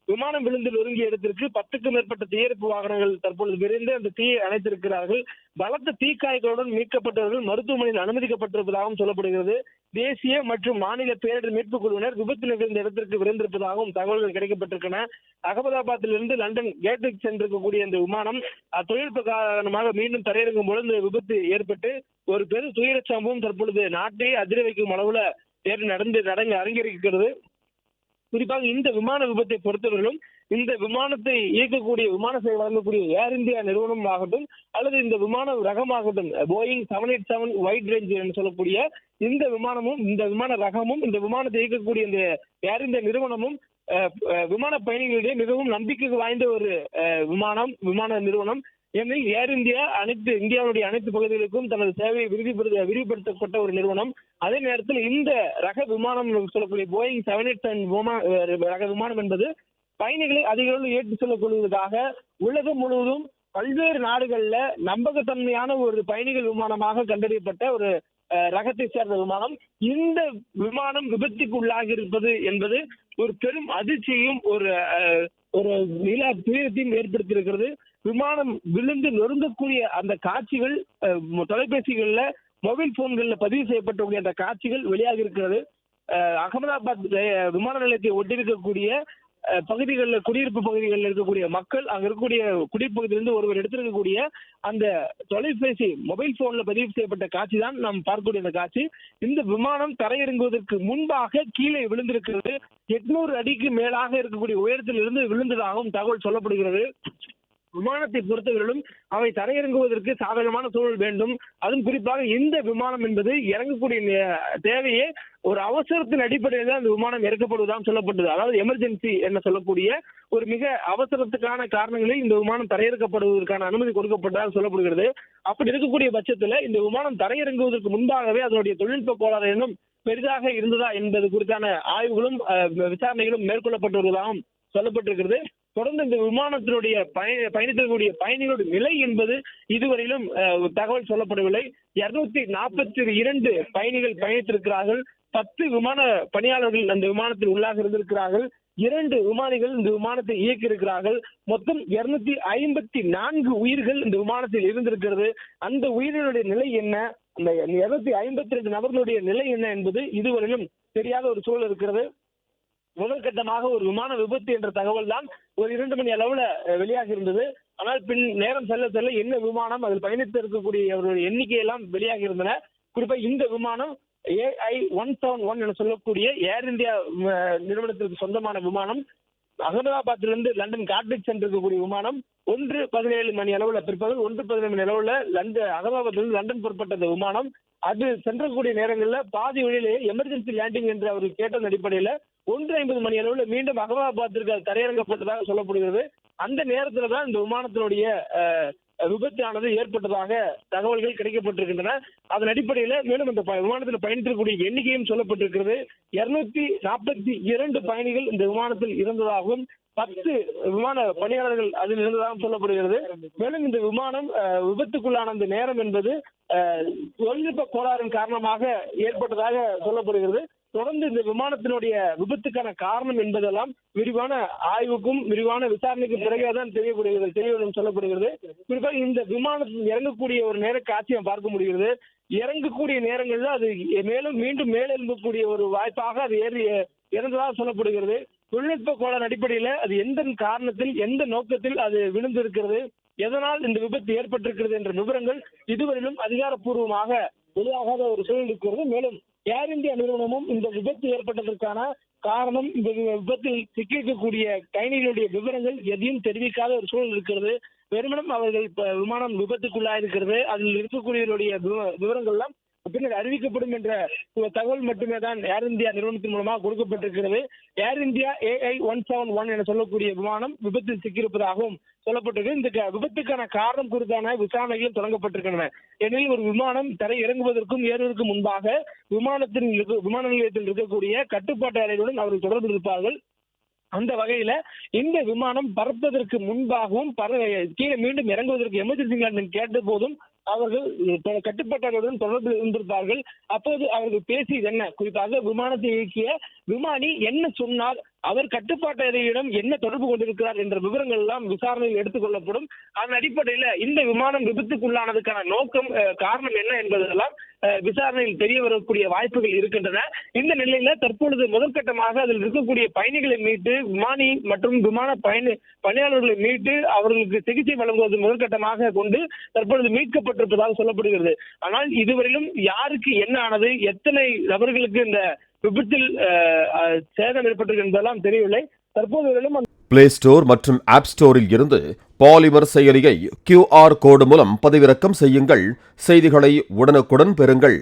விமானம் விழுந்து நொறுங்கிய இடத்திற்கு 10க்கும் மேற்பட்ட தீயணைப்பு வாகனங்கள் தற்பொழுது விரைந்து அந்த தீயை அணைத்திருக்கிறார்கள். பலத்த தீக்காயங்களுடன் மீட்கப்பட்டவர்கள் மருத்துவமனையில் அனுமதிக்கப்பட்டிருப்பதாகவும் சொல்லப்படுகிறது. தேசிய மற்றும் மாநில பேரிடர் மீட்புக் குழுவினர் விபத்து நிகழ்ந்த இடத்திற்கு விரைந்திருப்பதாகவும் தகவல்கள் கிடைக்கப்பட்டிருக்கின்றன. அகமதாபாத்திலிருந்து லண்டன் கேட்விக் சென்றிருக்கக்கூடிய இந்த விமானம் தொழில்நுட்ப காரணமாக மீண்டும் தரையிறங்கும் பொழுது இந்த விபத்து ஏற்பட்டு ஒரு பெரும் துயர சம்பவம் தற்பொழுது நாட்டை அதிர வைக்கும் அளவுல அரங்கேறியிருக்கிறது. குறிப்பாக இந்த விமான விபத்தை பொறுத்தவரையிலும் இந்த விமானத்தை இயக்கக்கூடிய விமான சேவை வழங்கக்கூடிய ஏர் இந்தியா நிறுவனம் ஆகட்டும் அல்லது இந்த விமான ரகமாகட்டும் போயிங் 787 வைட் ரேஞ்ச் என்று சொல்லக்கூடிய இந்த விமானமும் இந்த விமான ரகமும் இந்த விமானத்தை இயக்கக்கூடிய இந்த ஏர் இந்தியா நிறுவனமும் விமான பயணிகளிடையே மிகவும் நம்பிக்கைக்கு வாய்ந்த ஒரு விமான நிறுவனம். ஏனெனில் ஏர் இந்தியா இந்தியாவுடைய அனைத்து பகுதிகளுக்கும் தனது சேவையை விரிவுபடுத்தப்பட்ட ஒரு நிறுவனம். அதே நேரத்தில் இந்த ரக விமானம் சொல்லக்கூடிய போயிங் 787 ரக விமானம் என்பது பயணிகளை அதிக அளவில் ஏற்றி செல்லக்கூடியதாக உலகம் முழுவதும் பல்வேறு நாடுகள்ல நம்பகத்தன்மையான ஒரு பயணிகள் விமானமாக கண்டறியப்பட்ட ஒரு ரகத்தை சேர்ந்த விமானம். இந்த விமானம் விபத்துக்கு உள்ளாகி இருப்பது என்பது ஒரு பெரும் அதிர்ச்சியையும் ஒரு துயரத்தையும் ஏற்படுத்தியிருக்கிறது. விமானம் விழுந்து நொறுங்கக்கூடிய அந்த காட்சிகள் தொலைபேசிகள்ல மொபைல் போன்கள்ல பதிவு செய்யப்பட்ட அந்த காட்சிகள் வெளியாகி இருக்கிறது. அகமதாபாத் விமான நிலையத்தை ஒட்டியிருக்கக்கூடிய பகுதிகளில் குடியிருப்பு பகுதிகளில் இருக்கக்கூடிய மக்கள் அங்க இருக்கக்கூடிய குடியிருப்பகுதியிலிருந்து ஒருவர் எடுத்திருக்கக்கூடிய அந்த தொலைபேசி மொபைல் போன்ல பதிவு செய்யப்பட்ட காட்சி தான் நாம் பார்க்கக்கூடிய அந்த காட்சி. இந்த விமானம் தரையிறங்குவதற்கு முன்பாக கீழே விழுந்திருக்கிறது. 800 அடிக்கு மேலாக இருக்கக்கூடிய உயரத்தில் இருந்து விழுந்ததாகவும் தகவல் சொல்லப்படுகிறது. விமானத்தை பொறுத்தவரையிலும் அவை தரையிறங்குவதற்கு சாதகமான சூழல் வேண்டும். அதுவும் குறிப்பாக இந்த விமானம் என்பது இறங்கக்கூடிய தேவையே ஒரு அவசரத்தின் அடிப்படையில் தான் அந்த விமானம் இறக்கப்படுவதாக சொல்லப்பட்டது. அதாவது எமர்ஜென்சி என்ன சொல்லக்கூடிய ஒரு மிக அவசரத்துக்கான காரணங்களில் இந்த விமானம் தரையிறக்கப்படுவதற்கான அனுமதி கொடுக்கப்பட்டதாக சொல்லப்படுகிறது. அப்படி இருக்கக்கூடிய பட்சத்துல இந்த விமானம் தரையிறங்குவதற்கு முன்பாகவே அதனுடைய தொழில்நுட்ப கோளாறு இன்னும் பெரிதாக இருந்ததா என்பது குறித்தான ஆய்வுகளும் விசாரணைகளும் மேற்கொள்ளப்பட்டு வருவதாகவும் சொல்லப்பட்டிருக்கிறது. தொடர்ந்து இந்த விமானத்தினுடைய பயணிக்கக்கூடிய பயணிகளுடைய நிலை என்பது இதுவரையிலும் தகவல் சொல்லப்படவில்லை. 242 பயணிகள் பயணித்திருக்கிறார்கள். 10 விமான பணியாளர்கள் அந்த விமானத்தில் உள்ளாக இருந்திருக்கிறார்கள். 2 விமானிகள் இந்த விமானத்தை இயக்கியிருக்கிறார்கள். மொத்தம் 254 உயிர்கள் இந்த விமானத்தில் இருந்திருக்கிறது. அந்த உயிரினுடைய நிலை என்ன, அந்த 252 நபர்களுடைய நிலை என்ன என்பது இதுவரையிலும் தெரியாத ஒரு சூழல் இருக்கிறது. முதற்கட்டமாக ஒரு விமான விபத்து என்ற தகவல் தான் ஒரு 2 மணி அளவுல வெளியாக இருந்தது. ஆனால் பின் நேரம் செல்ல செல்ல என்ன விமானம் அதில் பயணித்து இருக்கக்கூடிய எண்ணிக்கையெல்லாம் வெளியாக இருந்தன. குறிப்பாக இந்த விமானம் AI-171 என சொல்லக்கூடிய ஏர் இந்தியா நிறுவனத்திற்கு சொந்தமான விமானம். அகமதாபாத்திலிருந்து லண்டன் காட்விக் சென்றிருக்கக்கூடிய விமானம் 1:17 மணி அளவுல பிற்பகல் 1:17 மணி அளவுல அகமதாபாத்திலிருந்து லண்டன் புறப்பட்ட விமானம் அது சென்றக்கூடிய நேரங்கள்ல பாதி வழியிலேயே எமர்ஜென்சி லேண்டிங் என்று அவர் கேட்டதன் அடிப்படையில 1:50 மணி அளவுல மீண்டும் அகமதாபாத்திற்கு தரையிறங்கப்பட்டதாக சொல்லப்படுகிறது. அந்த நேரத்துல தான் இந்த விமானத்தினுடைய விபத்தானது ஏற்பட்டதாக தகவல்கள் கிடைக்கப்பட்டிருக்கின்றன. அதன் அடிப்படையில மேலும் இந்த விமானத்தில் பயணித்திருக்கக்கூடிய எண்ணிக்கையும் சொல்லப்பட்டிருக்கிறது. 242 பயணிகள் இந்த விமானத்தில் இருந்ததாகவும் 10 விமான பணியாளர்கள் அதில் இருந்ததாகவும் சொல்லப்படுகிறது. மேலும் இந்த விமானம் விபத்துக்குள்ளான அந்த நேரம் என்பது தொழில்நுட்ப கோளாறின் காரணமாக ஏற்பட்டதாக சொல்லப்படுகிறது. தொடர்ந்து இந்த விமானத்தினுடைய விபத்துக்கான காரணம் என்பதெல்லாம் விரிவான ஆய்வுக்கும் விரிவான விசாரணைக்கும் பிறகுதான் தெரியவரும் சொல்லப்படுகிறது. குறிப்பாக இந்த விமானத்தில் இறங்கக்கூடிய ஒரு நேர காட்சியை பார்க்க முடிகிறது. இறங்கக்கூடிய நேரங்கள்ல அது மேலும் மீண்டும் மேலெழும்பக்கூடிய ஒரு வாய்ப்பாக அது இறந்ததாக சொல்லப்படுகிறது. தொழில்நுட்ப கோளாறு அடிப்படையில அது எந்த காரணத்தில் எந்த நோக்கத்தில் அது விழுந்திருக்கிறது, எதனால் இந்த விபத்து ஏற்பட்டிருக்கிறது என்ற விவரங்கள் இதுவரையிலும் அதிகாரப்பூர்வமாக வெளியாகாத ஒரு சூழல் இருக்கிறது. மேலும் ஏர் இந்தியா நிறுவனமும் இந்த விபத்து ஏற்பட்டதற்கான காரணம், இந்த விபத்தில் சிக்கியிருக்கக்கூடிய பயணிகளுடைய விவரங்கள் எதையும் தெரிவிக்காத ஒரு சூழல் இருக்கிறது. வெறுமனும் அவர்கள் விமானம் விபத்துக்குள்ளாயிருக்கிறது, அதில் இருக்கக்கூடியவருடைய விவரங்கள் எல்லாம் பின்னர் அறிவிக்கப்படும் என்ற தகவல் மட்டுமே தான் ஏர் இந்தியா நிறுவனத்தின் மூலமாக கொடுக்கப்பட்டிருக்கிறது. ஏர் இந்தியா AI-171 என சொல்லக்கூடிய விமானம் விபத்தில் சிக்கியிருப்பதாகவும் சொல்லப்பட்டிருக்கு. இந்த விபத்துக்கான காரணம் குறித்தான விசாரணைகள் தொடங்கப்பட்டிருக்கின்றன. எனில் ஒரு விமானம் தரை இறங்குவதற்கும் ஏறுவதற்கும் முன்பாக விமான நிலையத்தில் இருக்கக்கூடிய கட்டுப்பாட்டு அறைகளுடன் அவர்கள் தொடர்பு இருப்பார்கள். அந்த வகையில இந்த விமானம் பறப்பதற்கு முன்பாகவும் கீழே மீண்டும் இறங்குவதற்கு எமர்ஜென்சி லேண்டிங் கேட்ட போதும் அவர்கள் கட்டுப்பாட்டாளருடன் தொடர்பில் இருந்திருந்தார்கள். அப்போது அவர்கள் பேசியது என்ன, குறிப்பாக விமானத்தை இயக்கிய விமானி என்ன சொன்னார், அவர் கட்டுப்பாட்டறையிடம் என்ன தொடர்பு கொண்டிருக்கிறார் என்ற விவரங்கள் எல்லாம் விசாரணையில் எடுத்துக் கொள்ளப்படும். அதன் அடிப்படையில் இந்த விமானம் விபத்துக்குள்ளானதுக்கான நோக்கம், காரணம் என்ன என்பதெல்லாம் விசாரணையில் தெரிய வரக்கூடிய வாய்ப்புகள் இருக்கின்றன. இந்த நிலையில தற்பொழுது முதற்கட்டமாக அதில் இருக்கக்கூடிய பயணிகளை மீட்டு, விமானி மற்றும் விமான பணியாளர்களை மீட்டு அவர்களுக்கு சிகிச்சை வழங்குவது முதற்கட்டமாக கொண்டு தற்பொழுது மீட்கப்பட்டிருப்பதாக சொல்லப்படுகிறது. ஆனால் இதுவரையிலும் யாருக்கு என்ன ஆனது, எத்தனை நபர்களுக்கு இந்த விபத்தில் சேதம் ஏற்பட்டிருக்கு என்பதெல்லாம் தெரியவில்லை. தற்போது பிளே ஸ்டோர் மற்றும் ஆப் ஸ்டோரில் இருந்து பாலிமர் செயலியை QR கோடு மூலம் பதிவிறக்கம் செய்யுங்கள். செய்திகளை உடனுக்குடன் பெறுங்கள்.